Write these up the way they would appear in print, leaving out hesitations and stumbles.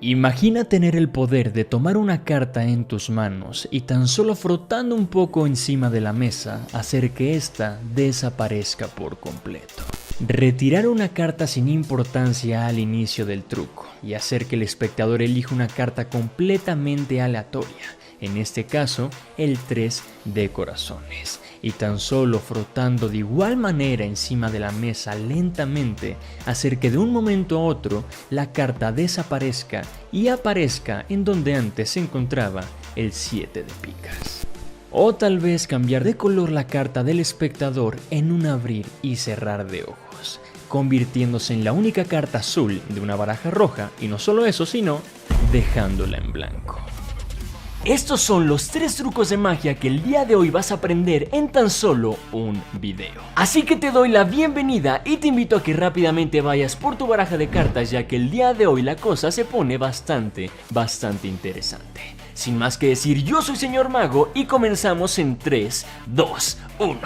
Imagina tener el poder de tomar una carta en tus manos y tan solo frotando un poco encima de la mesa hacer que ésta desaparezca por completo. Retirar una carta sin importancia al inicio del truco y hacer que el espectador elija una carta completamente aleatoria, en este caso el 3 de corazones, y tan solo frotando de igual manera encima de la mesa lentamente hacer que de un momento a otro la carta desaparezca y aparezca en donde antes se encontraba el 7 de picas. O tal vez cambiar de color la carta del espectador en un abrir y cerrar de ojos, convirtiéndose en la única carta azul de una baraja roja, y no solo eso, sino dejándola en blanco. Estos son los 3 trucos de magia que el día de hoy vas a aprender en tan solo un video. Así que te doy la bienvenida y te invito a que rápidamente vayas por tu baraja de cartas, ya que el día de hoy la cosa se pone bastante interesante. Sin más que decir, yo soy Señor Mago y comenzamos en 3, 2, 1.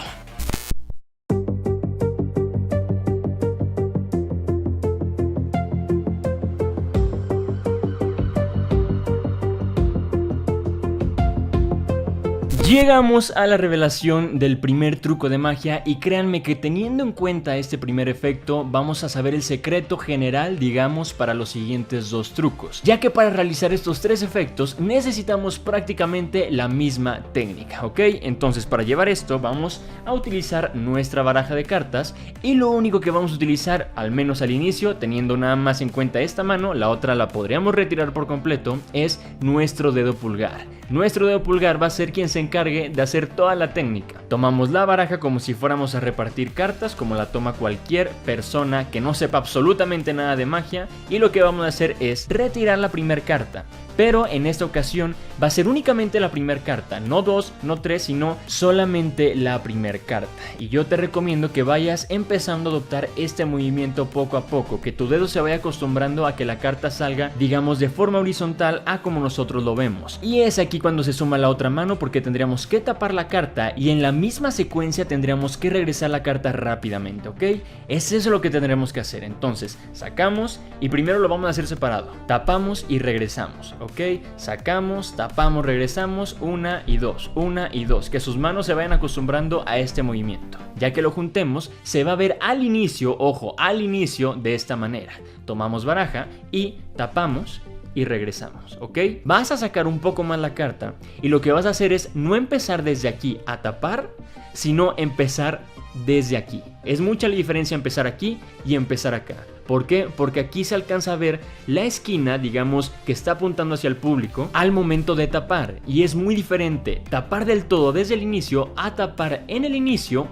Llegamos a la revelación del primer truco de magia y créanme que teniendo en cuenta este primer efecto vamos a saber el secreto general, digamos, para los siguientes 2 trucos, ya que para realizar estos 3 efectos necesitamos prácticamente la misma técnica, ¿ok? Entonces para llevar esto vamos a utilizar nuestra baraja de cartas y lo único que vamos a utilizar, al menos al inicio, teniendo nada más en cuenta esta mano, la otra la podríamos retirar por completo, es nuestro dedo pulgar. Nuestro dedo pulgar va a ser quien se encargue de hacer toda la técnica. Tomamos la baraja como si fuéramos a repartir cartas, como la toma cualquier persona que no sepa absolutamente nada de magia, y lo que vamos a hacer es retirar la primera carta. Pero en esta ocasión va a ser únicamente la primera carta, no 2, no 3, sino solamente la primera carta. Y yo te recomiendo que vayas empezando a adoptar este movimiento poco a poco, que tu dedo se vaya acostumbrando a que la carta salga, digamos, de forma horizontal a como nosotros lo vemos. Y es aquí cuando se suma la otra mano, porque tendríamos que tapar la carta y en la misma secuencia tendríamos que regresar la carta rápidamente, ¿ok? Es eso lo que tendremos que hacer. Entonces sacamos y primero lo vamos a hacer separado, tapamos y regresamos, ¿ok? Sacamos, tapamos, regresamos, 1 y 2, 1 y 2, que sus manos se vayan acostumbrando a este movimiento. Ya que lo juntemos, se va a ver al inicio, ojo, al inicio de esta manera. Tomamos baraja y tapamos y regresamos, ¿ok? Vas a sacar un poco más la carta y lo que vas a hacer es no empezar desde aquí a tapar, sino empezar desde aquí. Es mucha la diferencia empezar aquí y empezar acá. ¿Por qué? Porque aquí se alcanza a ver la esquina, digamos, que está apuntando hacia el público al momento de tapar. Y es muy diferente tapar del todo desde el inicio a tapar en el inicio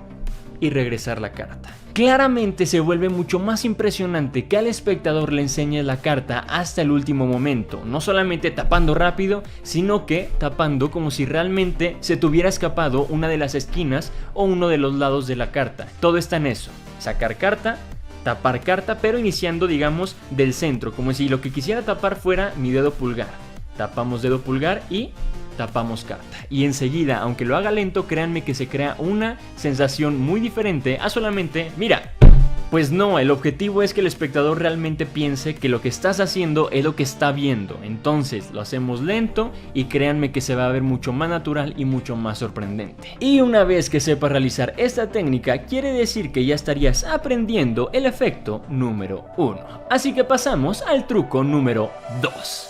y regresar la carta. Claramente se vuelve mucho más impresionante que al espectador le enseñes la carta hasta el último momento, no solamente tapando rápido, sino que tapando como si realmente se te hubiera escapado una de las esquinas o uno de los lados de la carta. Todo está en eso, sacar carta, tapar carta, pero iniciando, digamos, del centro, como si lo que quisiera tapar fuera mi dedo pulgar. Tapamos dedo pulgar y tapamos carta. Y enseguida, aunque lo haga lento, créanme que se crea una sensación muy diferente a solamente, mira. Pues no, el objetivo es que el espectador realmente piense que lo que estás haciendo es lo que está viendo. Entonces lo hacemos lento y créanme que se va a ver mucho más natural y mucho más sorprendente. Y una vez que sepas realizar esta técnica, quiere decir que ya estarías aprendiendo el efecto número 1. Así que pasamos al truco número 2.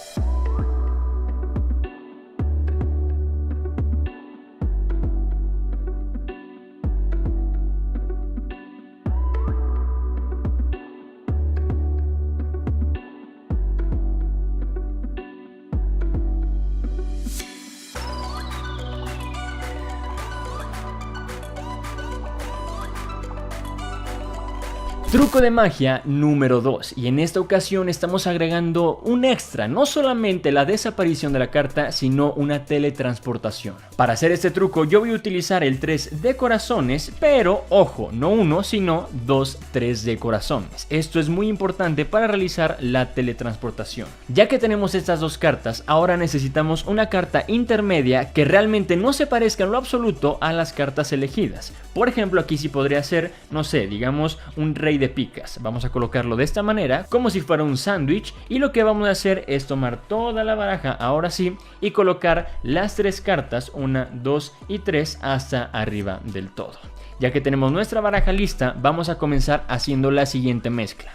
Truco de magia número 2, y en esta ocasión estamos agregando un extra, no solamente la desaparición de la carta, sino una teletransportación. Para hacer este truco yo voy a utilizar el 3 de corazones, pero ojo, no 1 sino 2 3 de corazones. Esto es muy importante para realizar la teletransportación. Ya que tenemos estas 2 cartas, ahora necesitamos una carta intermedia que realmente no se parezca en lo absoluto a las cartas elegidas. Por ejemplo, aquí sí podría ser, no sé, digamos un rey de de picas. Vamos a colocarlo de esta manera, como si fuera un sándwich, y lo que vamos a hacer es tomar toda la baraja, ahora sí, y colocar las 3 cartas, 1, 2 y 3, hasta arriba del todo. Ya que tenemos nuestra baraja lista, vamos a comenzar haciendo la siguiente mezcla.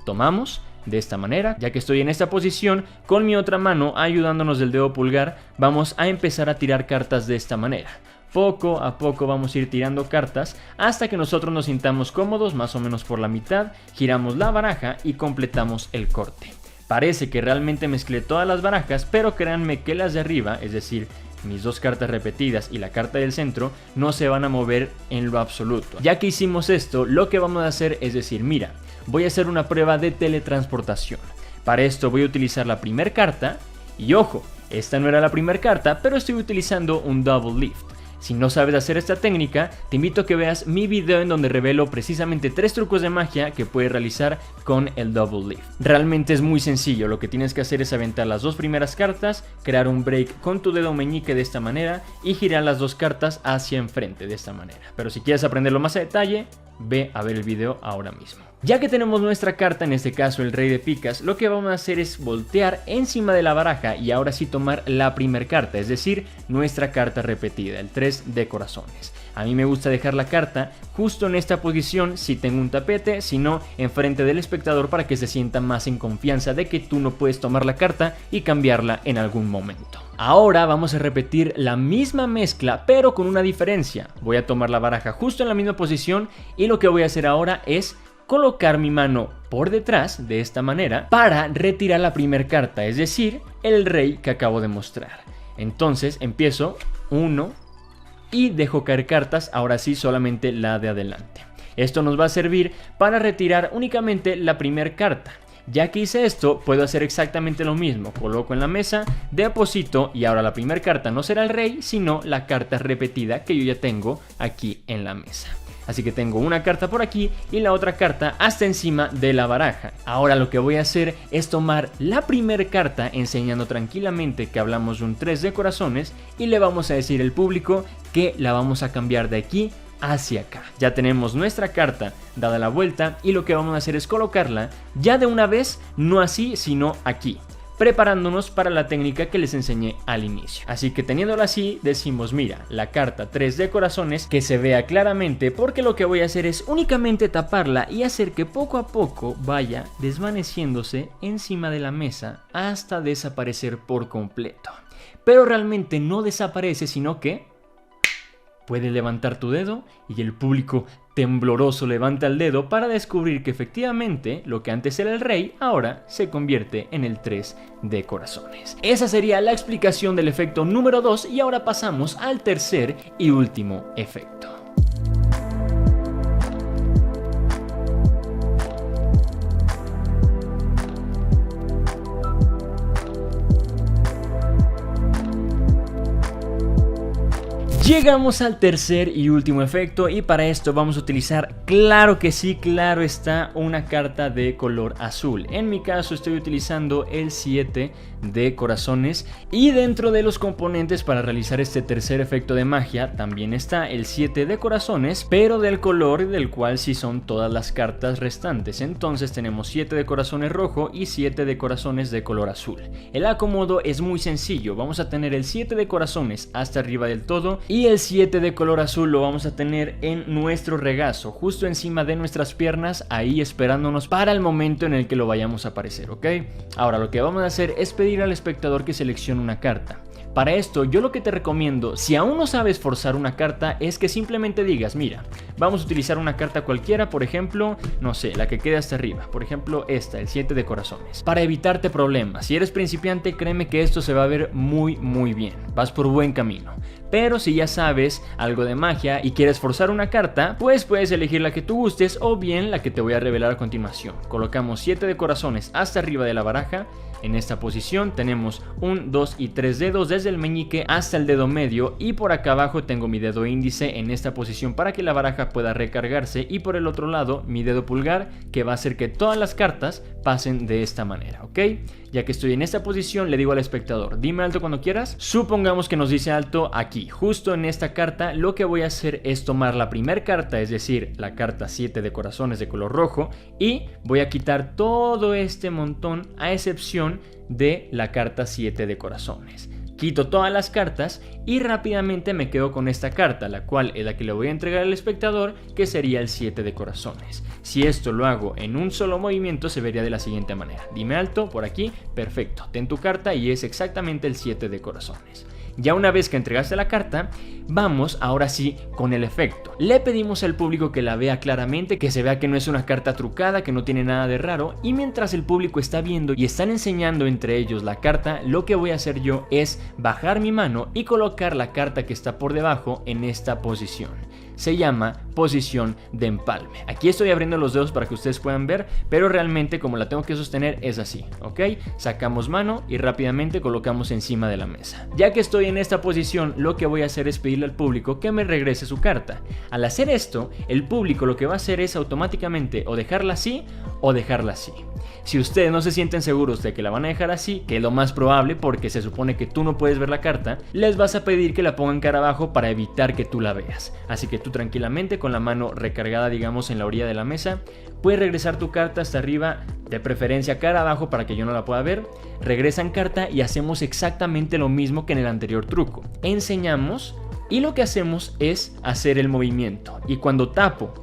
Tomamos de esta manera, ya que estoy en esta posición, con mi otra mano ayudándonos del dedo pulgar, vamos a empezar a tirar cartas de esta manera. Poco a poco vamos a ir tirando cartas hasta que nosotros nos sintamos cómodos, más o menos por la mitad, giramos la baraja y completamos el corte. Parece que realmente mezclé todas las barajas, pero créanme que las de arriba, es decir, mis 2 cartas repetidas y la carta del centro, no se van a mover en lo absoluto. Ya que hicimos esto, lo que vamos a hacer es decir, mira, voy a hacer una prueba de teletransportación. Para esto voy a utilizar la primera carta y ojo, esta no era la primera carta, pero estoy utilizando un double lift. Si no sabes hacer esta técnica, te invito a que veas mi video en donde revelo precisamente 3 trucos de magia que puedes realizar con el double lift. Realmente es muy sencillo, lo que tienes que hacer es aventar las 2 primeras cartas, crear un break con tu dedo meñique de esta manera y girar las 2 cartas hacia enfrente de esta manera. Pero si quieres aprenderlo más a detalle, ve a ver el video ahora mismo. Ya que tenemos nuestra carta, en este caso el rey de picas, lo que vamos a hacer es voltear encima de la baraja y ahora sí tomar la primera carta, es decir, nuestra carta repetida, el 3 de corazones. A mí me gusta dejar la carta justo en esta posición si tengo un tapete, si no, enfrente del espectador para que se sienta más en confianza de que tú no puedes tomar la carta y cambiarla en algún momento. Ahora vamos a repetir la misma mezcla pero con una diferencia. Voy a tomar la baraja justo en la misma posición y lo que voy a hacer ahora es colocar mi mano por detrás de esta manera para retirar la primera carta, es decir, el rey que acabo de mostrar. Entonces empiezo 1 y dejo caer cartas, ahora sí solamente la de adelante. Esto nos va a servir para retirar únicamente la primera carta. Ya que hice esto, puedo hacer exactamente lo mismo. Coloco en la mesa, deposito y ahora la primera carta no será el rey, sino la carta repetida que yo ya tengo aquí en la mesa. Así que tengo una carta por aquí y la otra carta hasta encima de la baraja. Ahora lo que voy a hacer es tomar la primera carta enseñando tranquilamente que hablamos de un 3 de corazones y le vamos a decir al público que la vamos a cambiar de aquí hacia acá. Ya tenemos nuestra carta dada la vuelta y lo que vamos a hacer es colocarla ya de una vez, no así sino aquí, preparándonos para la técnica que les enseñé al inicio. Así que teniéndola así, decimos mira, la carta 3 de corazones que se vea claramente, porque lo que voy a hacer es únicamente taparla y hacer que poco a poco vaya desvaneciéndose encima de la mesa hasta desaparecer por completo. Pero realmente no desaparece, sino que puedes levantar tu dedo y el público tembloroso levanta el dedo para descubrir que efectivamente lo que antes era el rey ahora se convierte en el 3 de corazones. Esa sería la explicación del efecto número 2 y ahora pasamos al tercer y último efecto. Llegamos al tercer y último efecto y para esto vamos a utilizar, claro que sí, claro está, una carta de color azul. En mi caso estoy utilizando el 7 de corazones y dentro de los componentes para realizar este tercer efecto de magia también está el 7 de corazones, pero del color del cual sí son todas las cartas restantes. Entonces tenemos 7 de corazones rojo y 7 de corazones de color azul. El acomodo es muy sencillo, vamos a tener el 7 de corazones hasta arriba del todo y el 7 de color azul lo vamos a tener en nuestro regazo, justo encima de nuestras piernas, ahí esperándonos para el momento en el que lo vayamos a aparecer, ¿ok? Ahora lo que vamos a hacer es pedir al espectador que seleccione una carta. Para esto yo lo que te recomiendo, si aún no sabes forzar una carta, es que simplemente digas, mira, vamos a utilizar una carta cualquiera, por ejemplo, no sé, la que quede hasta arriba, por ejemplo esta, el 7 de corazones, para evitarte problemas. Si eres principiante, créeme que esto se va a ver muy bien, vas por buen camino. Pero si ya sabes algo de magia y quieres forzar una carta, pues puedes elegir la que tú gustes o bien la que te voy a revelar a continuación. Colocamos 7 de corazones hasta arriba de la baraja En esta posición tenemos 1, 2 y 3 dedos desde el meñique hasta el dedo medio, y por acá abajo tengo mi dedo índice en esta posición para que la baraja pueda recargarse, y por el otro lado mi dedo pulgar, que va a hacer que todas las cartas pasen de esta manera, ¿ok? Ya que estoy en esta posición, le digo al espectador, dime alto cuando quieras. Supongamos que nos dice alto aquí, justo en esta carta. Lo que voy a hacer es tomar la primera carta, es decir, la carta 7 de corazones de color rojo, y voy a quitar todo este montón a excepción de la carta 7 de corazones. Quito todas las cartas y rápidamente me quedo con esta carta, la cual es la que le voy a entregar al espectador, que sería el 7 de corazones. Si esto lo hago en un solo movimiento, se vería de la siguiente manera. Dime alto, por aquí, perfecto. Ten tu carta y es exactamente el 7 de corazones. Ya una vez que entregaste la carta, vamos ahora sí con el efecto. Le pedimos al público que la vea claramente, que se vea que no es una carta trucada, que no tiene nada de raro, y mientras el público está viendo y están enseñando entre ellos la carta, lo que voy a hacer yo es bajar mi mano y colocar la carta que está por debajo en esta posición. Se llama posición de empalme. Aquí estoy abriendo los dedos para que ustedes puedan ver, pero realmente como la tengo que sostener es así, ¿ok? Sacamos mano y rápidamente colocamos encima de la mesa. Ya que estoy en esta posición, lo que voy a hacer es pedirle al público que me regrese su carta. Al hacer esto, el público lo que va a hacer es automáticamente o dejarla así o dejarla así. Si ustedes no se sienten seguros de que la van a dejar así, que es lo más probable porque se supone que tú no puedes ver la carta, les vas a pedir que la pongan cara abajo para evitar que tú la veas. Así que tú tranquilamente con la mano recargada, digamos, en la orilla de la mesa, puedes regresar tu carta hasta arriba, de preferencia cara abajo para que yo no la pueda ver. Regresan carta y hacemos exactamente lo mismo que en el anterior truco. Enseñamos y lo que hacemos es hacer el movimiento. Y cuando tapo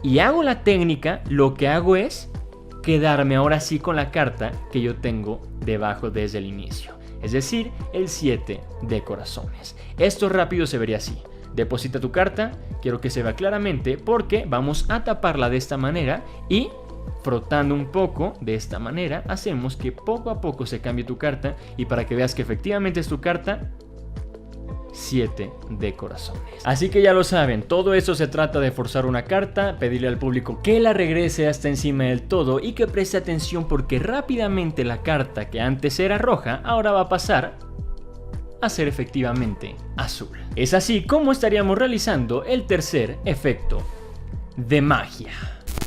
y hago la técnica, lo que hago es quedarme ahora sí con la carta que yo tengo debajo desde el inicio, es decir, el 7 de corazones. Esto rápido se vería así. Deposita tu carta, quiero que se vea claramente porque vamos a taparla de esta manera y frotando un poco de esta manera hacemos que poco a poco se cambie tu carta, y para que veas que efectivamente es tu carta, 7 de corazones. Así que ya lo saben, todo eso se trata de forzar una carta, pedirle al público que la regrese hasta encima del todo y que preste atención porque rápidamente la carta que antes era roja ahora va a pasar a ser efectivamente azul. Es así como estaríamos realizando el tercer efecto de magia.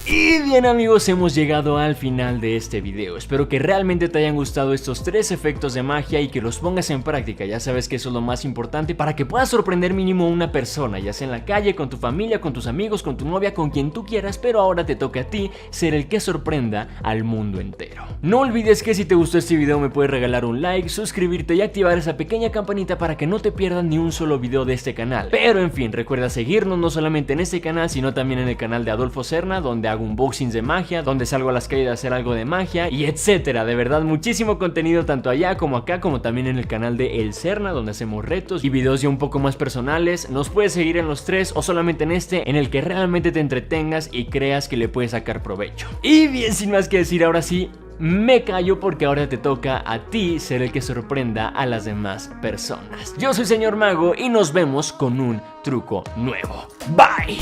Y bien amigos, hemos llegado al final de este video. Espero que realmente te hayan gustado estos 3 efectos de magia y que los pongas en práctica. Ya sabes que eso es lo más importante para que puedas sorprender mínimo a una persona, ya sea en la calle, con tu familia, con tus amigos, con tu novia, con quien tú quieras, pero ahora te toca a ti ser el que sorprenda al mundo entero. No olvides que si te gustó este video me puedes regalar un like, suscribirte y activar esa pequeña campanita para que no te pierdas ni un solo video de este canal. Pero en fin, recuerda seguirnos no solamente en este canal, sino también en el canal de Adolfo Serna, donde hago unboxings de magia, donde salgo a las calles a hacer algo de magia y etcétera. De verdad, muchísimo contenido tanto allá como acá, como también en el canal de El Serna, donde hacemos retos y videos ya un poco más personales. Nos puedes seguir en los 3 o solamente en este, en el que realmente te entretengas y creas que le puedes sacar provecho. Y bien, sin más que decir, ahora sí me callo porque ahora te toca a ti ser el que sorprenda a las demás personas. Yo soy Señor Mago y nos vemos con un truco nuevo. Bye.